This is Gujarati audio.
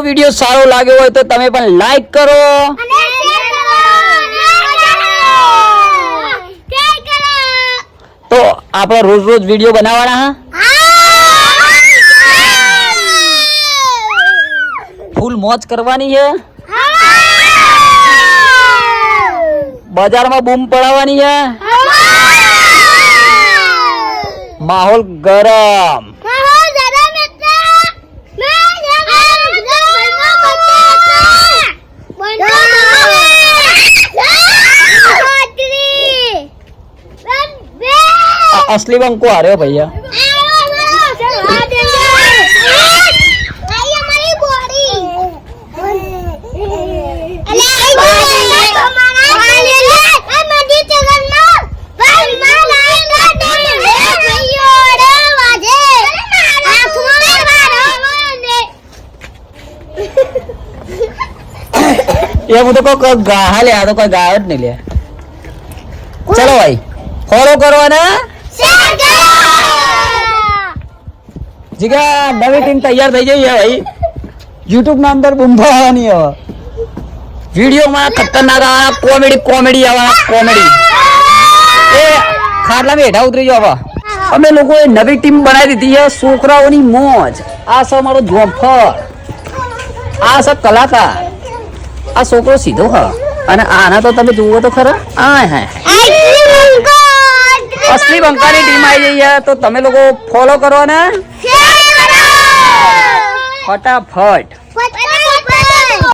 વિડિયો સારો લાગ્યો હોય તો તમે પણ લાઈક કરો અને શેર કરો. તો આપણે રોજ રોજ વિડિયો બનાવવાના ફૂલ મોજ કરવાની છે બજારમાં બૂમ પડાવવાની છે માહોલ ગરમ असली बंको आ रहे हो भैया ये मुझे को गाहा ले तो कोई गायब नहीं ले चलो भाई फॉलो करो ना જીગા નવી ટીમ તૈયાર થઈ ગઈ છે ભાઈ YouTube ના અંદર બૂમા આવવાની હવે વિડિયો માં ખતરનાક આવવાના કોમેડી આવવાના કોમેડી એ ખાટલામાં હેઠા ઉતરી જાવ હવે અમે લોકોએ નવી ટીમ બનાવી દીધી છે છોકરાઓની મોજ આ છે મારો જોફર આ છે કલાકાર આ છોકરો સીધો હ અને આના તો તમે જુઓ તો ખરા આ હે असली બંકાની ટીમ આવી ગઈ છે તો તમે લોકો ફોલો કરો ને ફટાફટ